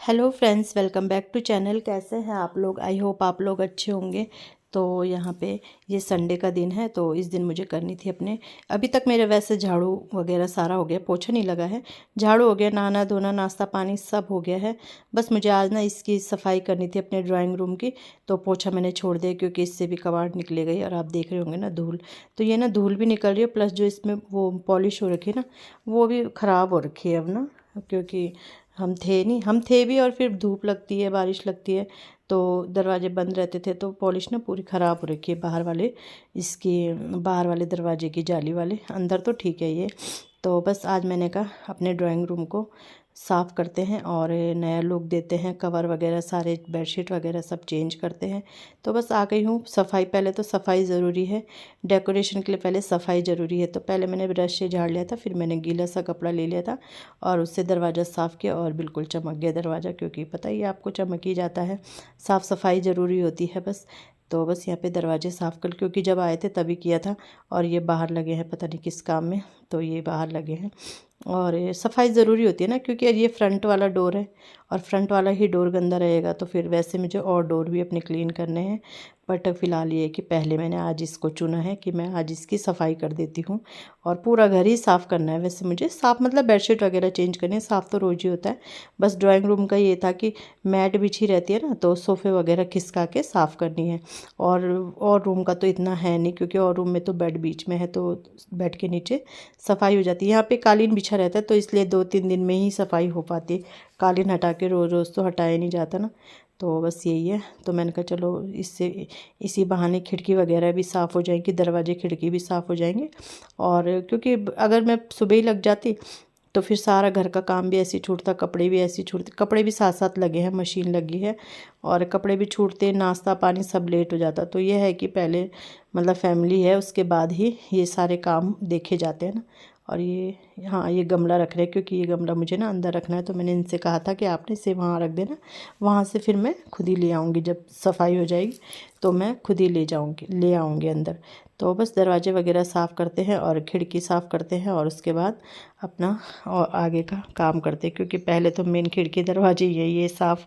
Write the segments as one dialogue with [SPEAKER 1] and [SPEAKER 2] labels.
[SPEAKER 1] Hello friends, welcome back to channel. कैसे हैं आप लोग? आई होप आप लोग अच्छे होंगे। तो यहाँ पे ये संडे का दिन है, तो इस दिन मुझे करनी थी अपने। अभी तक मेरे वैसे झाड़ू वगैरह सारा हो गया, पोछा नहीं लगा है। झाड़ू हो गया, नहाना धोना नाश्ता पानी सब हो गया है। बस मुझे आज ना इसकी सफाई करनी थी अपने ड्राइंग रूम की। तो पोछा मैंने छोड़ दिया क्योंकि इससे भी कबाड़ निकले गई, और आप देख रहे होंगे ना धूल। तो ये ना धूल भी निकल रही है, प्लस जो इसमें वो पॉलिश हो रखी है ना, वो भी ख़राब हो रखी है अब ना। क्योंकि हम थे भी, और फिर धूप लगती है, बारिश लगती है, तो दरवाजे बंद रहते थे, तो पॉलिश ना पूरी ख़राब हो रखी है बाहर वाले, इसकी बाहर वाले दरवाजे की जाली वाले। अंदर तो ठीक है ये। तो बस आज मैंने कहा अपने ड्राइंग रूम को साफ़ करते हैं और नया लुक देते हैं। कवर वगैरह सारे बेडशीट वगैरह सब चेंज करते हैं। तो बस आ गई हूँ। सफाई पहले तो सफाई ज़रूरी है, डेकोरेशन के लिए पहले सफाई ज़रूरी है। तो पहले मैंने ब्रश से झाड़ लिया था, फिर मैंने गीला सा कपड़ा ले लिया था और उससे दरवाज़ा साफ़ किया, और बिल्कुल चमक गया दरवाज़ा, क्योंकि पता ही है आपको, चमक ही जाता है। साफ़ सफाई ज़रूरी होती है बस। तो बस यहाँ पे दरवाजे साफ़ कर, क्योंकि जब आए थे तभी किया था। और ये बाहर लगे हैं पता नहीं किस काम में, तो ये बाहर लगे हैं। और ये सफाई ज़रूरी होती है ना, क्योंकि ये फ्रंट वाला डोर है, और फ्रंट वाला ही डोर गंदा रहेगा तो फिर वैसे मुझे और डोर भी अपने क्लीन करने हैं। बट फ़िलहाल ये है कि पहले मैंने आज इसको चुना है कि मैं आज इसकी सफाई कर देती हूँ, और पूरा घर ही साफ़ करना है। वैसे मुझे साफ़ मतलब बेडशीट वगैरह चेंज करनी है, साफ़ तो रोज़ ही होता है। बस ड्राइंग रूम का ये था कि मैट बिछी रहती है ना, तो सोफ़े वगैरह खिसका के साफ़ करनी है। और रूम का तो इतना है नहीं, क्योंकि और रूम में तो बेड बीच में है, तो बेड के नीचे सफाई हो जाती है। यहाँ पे कालीन बिछा रहता है, तो इसलिए 2-3 दिन में ही सफाई हो पाती है। कालीन हटा के रोज़ रोज़ तो हटाया नहीं जाता ना। तो बस यही है। तो मैंने कहा चलो इससे इसी बहाने खिड़की वगैरह भी साफ़ हो जाएंगी, दरवाजे खिड़की भी साफ़ हो जाएंगे। और क्योंकि अगर मैं सुबह ही लग जाती तो फिर सारा घर का काम भी ऐसे ही छूटता, कपड़े भी ऐसे ही छूटते। कपड़े भी साथ साथ लगे हैं, मशीन लगी है, और कपड़े भी छूटते, नाश्ता पानी सब लेट हो जाता। तो ये है कि पहले मतलब फैमिली है, उसके बाद ही ये सारे काम देखे जाते हैं ना। और ये हाँ, ये गमला रख रहे हैं, क्योंकि ये गमला मुझे ना अंदर रखना है। तो मैंने इनसे कहा था कि आपने इसे वहाँ रख देना, वहाँ से फिर मैं खुद ही ले आऊँगी, जब सफाई हो जाएगी तो मैं खुद ही ले आऊँगी अंदर। तो बस दरवाजे वगैरह साफ़ करते हैं और खिड़की साफ़ करते हैं, और उसके बाद अपना और आगे का काम करते हैं। क्योंकि पहले तो मेन खिड़की दरवाजे ये साफ़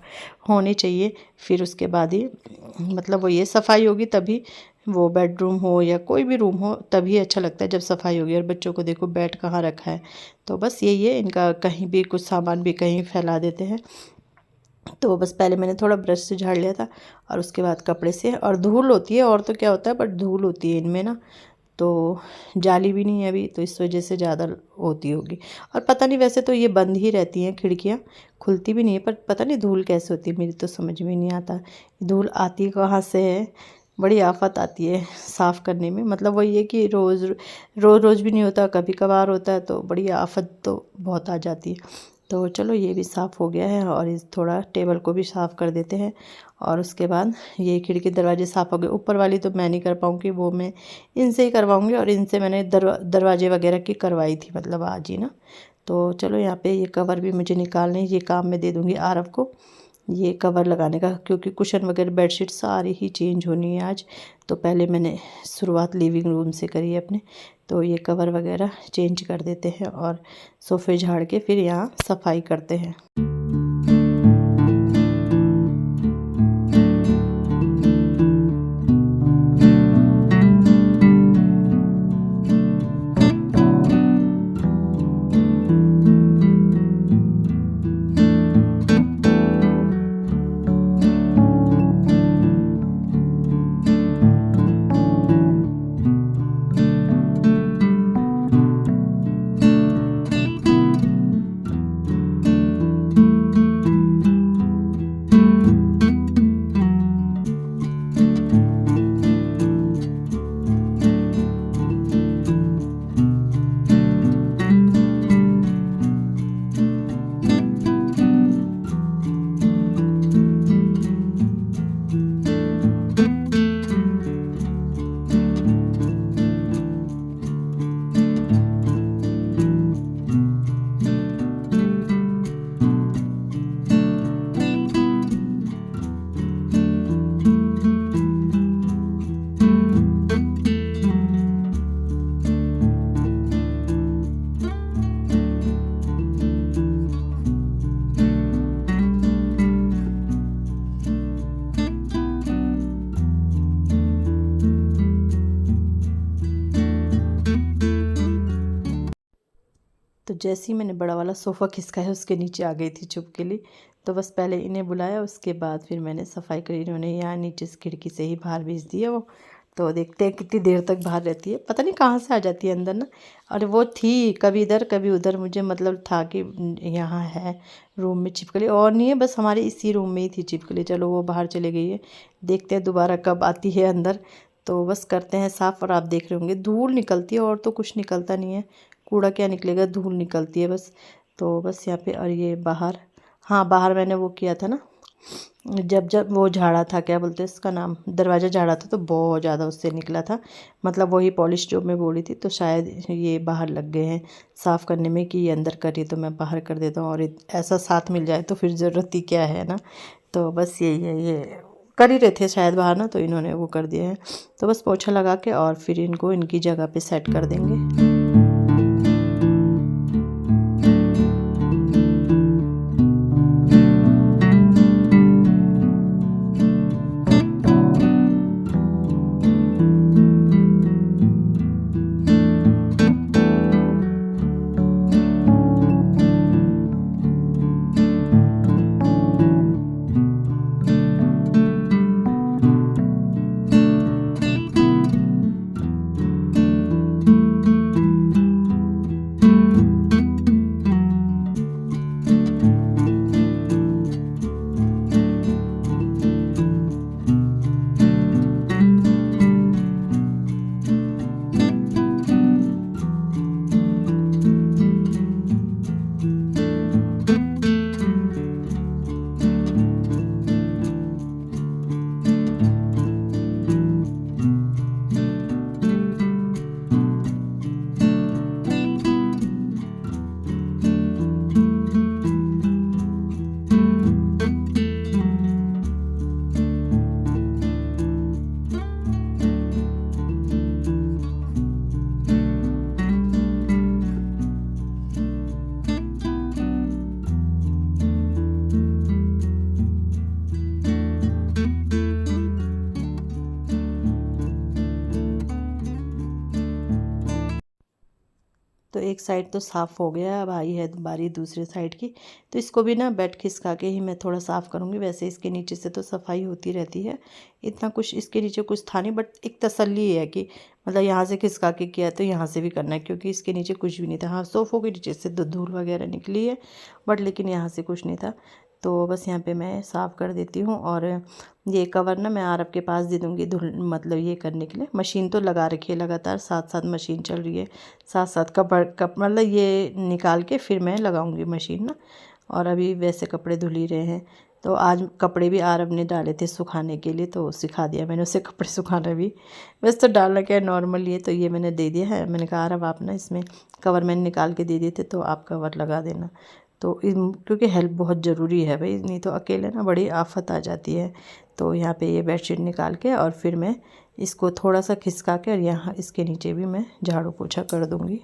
[SPEAKER 1] होने चाहिए, फिर उसके बाद ही मतलब वो ये सफाई होगी, तभी वो बेडरूम हो या कोई भी रूम हो तभी अच्छा लगता है जब सफाई होगी। और बच्चों को देखो बेड कहाँ रखा है, तो बस यही है, इनका कहीं भी कुछ सामान भी कहीं फैला देते हैं। तो बस पहले मैंने थोड़ा ब्रश से झाड़ लिया था, और उसके बाद कपड़े से। और धूल होती है, और तो क्या होता है, बट धूल होती है इनमें ना। तो जाली भी नहीं है अभी, तो इस वजह से ज़्यादा होती होगी। और पता नहीं, वैसे तो ये बंद ही रहती हैं खिड़कियाँ, खुलती भी नहीं है, पर पता नहीं धूल कैसे होती है, मेरी तो समझ में नहीं आता धूल आती कहाँ से है। बड़ी आफत आती है साफ़ करने में। मतलब वही है कि रोज़ भी नहीं होता, कभी कभार होता है, तो बड़ी आफत तो बहुत आ जाती है। तो चलो ये भी साफ़ हो गया है, और इस थोड़ा टेबल को भी साफ़ कर देते हैं। और उसके बाद ये खिड़की दरवाजे साफ़ हो गए। ऊपर वाली तो मैं नहीं कर पाऊँगी, वो मैं इनसे ही करवाऊँगी, और इनसे मैंने दरवाजे वगैरह की करवाई थी, मतलब आज ही ना। तो चलो यहाँ पे ये कवर भी मुझे निकालने, ये काम मैं दे दूँगी आरव को, ये कवर लगाने का, क्योंकि कुशन वगैरह बेडशीट सारी ही चेंज होनी है आज। तो पहले मैंने शुरुआत लिविंग रूम से करी है अपने। तो ये कवर वगैरह चेंज कर देते हैं, और सोफ़े झाड़ के फिर यहाँ सफाई करते हैं। जैसे ही मैंने बड़ा वाला सोफ़ा खिसकाया उसके नीचे आ गई थी छुप के लिए। तो बस पहले इन्हें बुलाया, उसके बाद फिर मैंने सफाई करी। इन्होंने यहाँ नीचे से खिड़की से ही बाहर भेज दिया वो। तो देखते हैं कितनी देर तक बाहर रहती है, पता नहीं कहाँ से आ जाती है अंदर ना। और वो थी कभी इधर कभी उधर, मुझे मतलब था कि यहाँ है रूम में छिपकली, और नहीं है, बस हमारे इसी रूम में ही थी छिपकली। चलो वो बाहर चले गई है, देखते हैं दोबारा कब आती है अंदर। तो बस करते हैं साफ़। और आप देख रहे होंगे धूल निकलती है, और तो कुछ निकलता नहीं है। कूड़ा क्या निकलेगा, धूल निकलती है बस। तो बस यहाँ पे, और ये बाहर, हाँ बाहर मैंने वो किया था ना, जब जब वो झाड़ा था, क्या बोलते हैं इसका नाम, दरवाज़ा झाड़ा था, तो बहुत ज़्यादा उससे निकला था। मतलब वही पॉलिश जो मैं बोली थी, तो शायद ये बाहर लग गए हैं साफ़ करने में कि ये अंदर करी, तो मैं बाहर कर देता हूँ। और ऐसा साथ मिल जाए तो फिर ज़रूरत ही क्या है ना। तो बस यही है, ये कर ही रहे थे शायद बाहर ना, तो इन्होंने वो कर दिया है। तो बस पोछा लगा के और फिर इनको इनकी जगह पे सेट कर देंगे। तो एक साइड तो साफ़ हो गया, अब आई है बारी दूसरे साइड की। तो इसको भी ना बेड खिसका के ही मैं थोड़ा साफ़ करूँगी। वैसे इसके नीचे से तो सफाई होती रहती है, इतना कुछ इसके नीचे कुछ था नहीं, बट एक तसल्ली है कि मतलब यहाँ से खिसका के किया तो यहाँ से भी करना है, क्योंकि इसके नीचे कुछ भी नहीं था। हाँ सोफ़ों के नीचे से धूल वगैरह निकली है, बट लेकिन यहाँ से कुछ नहीं था। तो बस यहाँ पे मैं साफ़ कर देती हूँ। और ये कवर ना मैं आरब के पास दे दूँगी धुल, मतलब ये करने के लिए। मशीन तो लगा रखी है लगातार, साथ साथ मशीन चल रही है, साथ साथ मतलब ये निकाल के फिर मैं लगाऊंगी मशीन ना। और अभी वैसे कपड़े धुल ही रहे हैं। तो आज कपड़े भी आरब ने डाले थे सुखाने के लिए, तो सिखा दिया मैंने उसे कपड़े सुखाना भी। वैसे तो डालना क्या है नॉर्मल, ये तो ये मैंने दे दिया है। मैंने कहा आरब आप ना इसमें कवर मैंने निकाल के दे दिए थे, तो आप कवर लगा देना। तो क्योंकि हेल्प बहुत ज़रूरी है भाई, नहीं तो अकेले ना बड़ी आफत आ जाती है। तो यहाँ पे ये बेडशीट निकाल के और फिर मैं इसको थोड़ा सा खिसका के, और यहाँ इसके नीचे भी मैं झाड़ू पोछा कर दूँगी।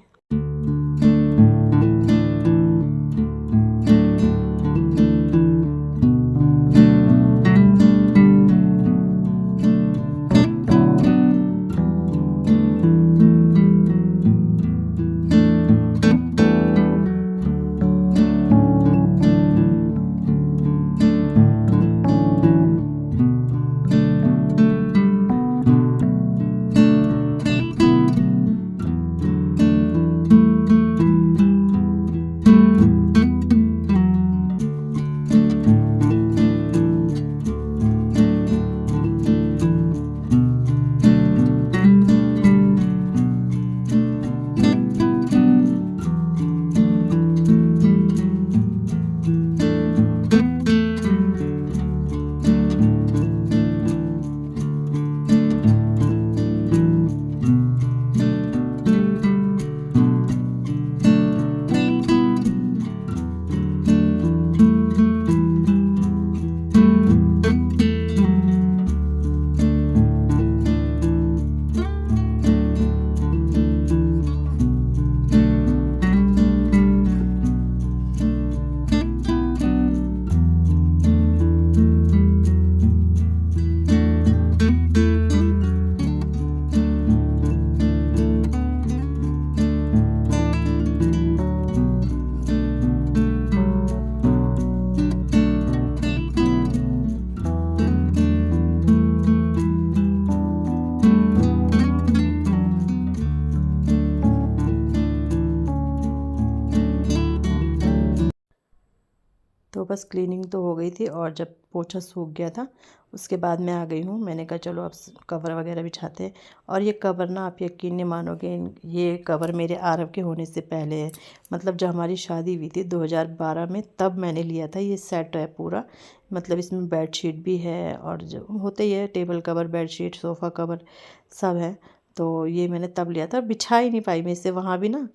[SPEAKER 1] तो बस क्लीनिंग तो हो गई थी और जब पोछा सूख गया था उसके बाद मैं आ गई हूँ। मैंने कहा चलो अब कवर वगैरह बिछाते हैं। और ये कवर ना आप यकीन नहीं मानोगे, ये कवर मेरे आरव के होने से पहले है। मतलब जब हमारी शादी हुई थी 2012 में, तब मैंने लिया था। ये सेट है पूरा, मतलब इसमें बेडशीट भी है और जो होते ही है table cover, bedsheet, sofa cover सब है। तो ये मैंने तब लिया था। बिछा ही नहीं पाई मैं इसे, वहाँ भी ना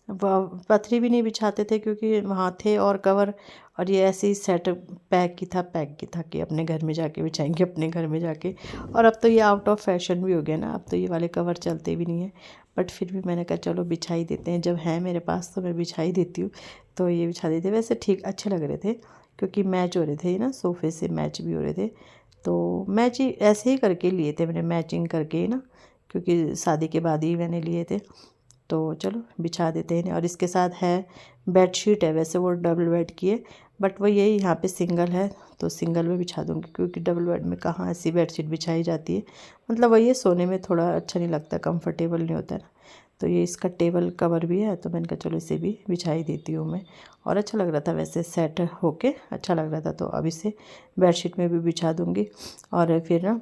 [SPEAKER 1] पथरी भी नहीं बिछाते थे क्योंकि वहाँ थे और कवर, और ये ऐसे ही सेट पैक की था कि अपने घर में जाके बिछाएंगे अपने घर में जाके। और अब तो ये आउट ऑफ फैशन भी हो गया ना, अब तो ये वाले कवर चलते भी नहीं हैं। बट फिर भी मैंने कहा चलो बिछा ही देते हैं, जब है मेरे पास तो मैं बिछा ही देती हूँ। तो ये बिछा देते, वैसे ठीक अच्छे लग रहे थे क्योंकि मैच हो रहे थे ना, सोफ़े से मैच भी हो रहे थे। तो मैच ही ऐसे ही करके लिए थे मैंने, मैचिंग करके ही ना, क्योंकि शादी के बाद ही मैंने लिए थे। तो चलो बिछा देते हैं। और इसके साथ है बेडशीट है, वैसे वो डबल बेड की है बट वो यही यहाँ पे सिंगल है तो सिंगल में बिछा दूँगी क्योंकि डबल बेड में कहाँ ऐसी बेडशीट बिछाई जाती है। मतलब वही है, सोने में थोड़ा अच्छा नहीं लगता, कंफर्टेबल नहीं होता है ना। तो ये इसका टेबल कवर भी है तो मैंने कहा चलो इसे भी बिछा ही देती हूँ मैं। और अच्छा लग रहा था वैसे, सेट होके अच्छा लग रहा था, तो अब इसे बेडशीट में भी बिछा दूँगी। और फिर ना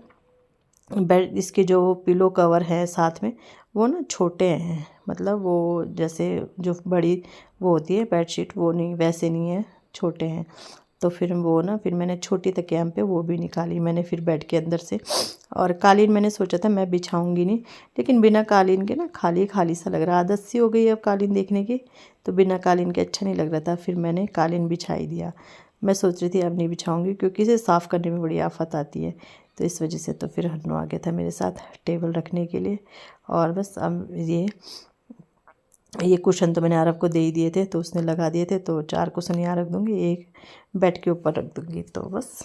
[SPEAKER 1] बेड, इसके जो पिलो कवर है साथ में वो ना छोटे हैं, मतलब वो जैसे जो बड़ी वो होती है बेडशीट वो नहीं, वैसे नहीं है, छोटे हैं। तो फिर वो ना, फिर मैंने छोटी तकिया पे वो भी निकाली मैंने फिर बेड के अंदर से। और कालीन मैंने सोचा था मैं बिछाऊंगी नहीं, लेकिन बिना कालीन के ना खाली खाली सा लग रहा, आदत सी हो गई अब कालीन देखने की, तो बिना कालीन के अच्छा नहीं लग रहा था। फिर मैंने कालीन बिछा ही दिया। मैं सोच रही थी अब नहीं बिछाऊंगी क्योंकि इसे साफ़ करने में बड़ी आफत आती है, तो इस वजह से। तो फिर हन्नू आ गया था मेरे साथ टेबल रखने के लिए। और बस अब ये कुशन तो मैंने आरव को दे ही दिए थे तो उसने लगा दिए थे, तो 4 कुशन यहाँ रख दूँगी, एक बेड के ऊपर रख दूँगी, तो बस।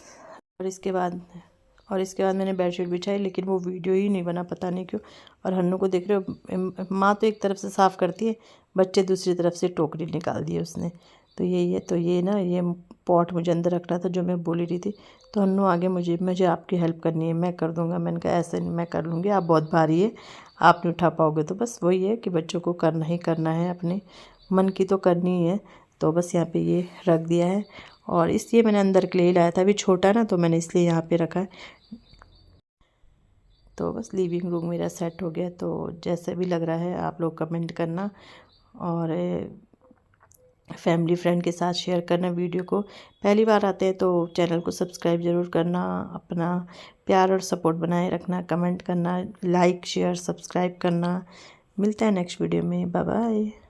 [SPEAKER 1] और इसके बाद मैंने बेडशीट बिछाई, लेकिन वो वीडियो ही नहीं बना, पता नहीं क्यों। और हन्नू को देख रहे हो, माँ तो एक तरफ से साफ़ करती है, बच्चे दूसरी तरफ से टोकरी निकाल दी है उसने। तो यही है। तो ये ना, ये पॉट मुझे अंदर रखना था जो मैं बोली रही थी। तो हन्नू आगे, मुझे आपकी हेल्प करनी है, मैं कर दूँगा। मैंने कहा ऐसे नहीं, मैं कर लूँगी, आप बहुत भारी है, आप नहीं उठा पाओगे। तो बस वही है कि बच्चों को करना ही करना है, अपने मन की तो करनी ही है। तो बस यहाँ पे ये रख दिया है। और इसलिए मैंने अंदर के लिए लाया था, अभी छोटा ना, तो मैंने इसलिए यहाँ पे रखा है। तो बस लिविंग रूम मेरा सेट हो गया। तो जैसे भी लग रहा है आप लोग कमेंट करना, और फैमिली फ्रेंड के साथ शेयर करना वीडियो को। पहली बार आते हैं तो चैनल को सब्सक्राइब ज़रूर करना, अपना प्यार और सपोर्ट बनाए रखना, कमेंट करना, लाइक शेयर सब्सक्राइब करना। मिलता है नेक्स्ट वीडियो में, बाय बाय।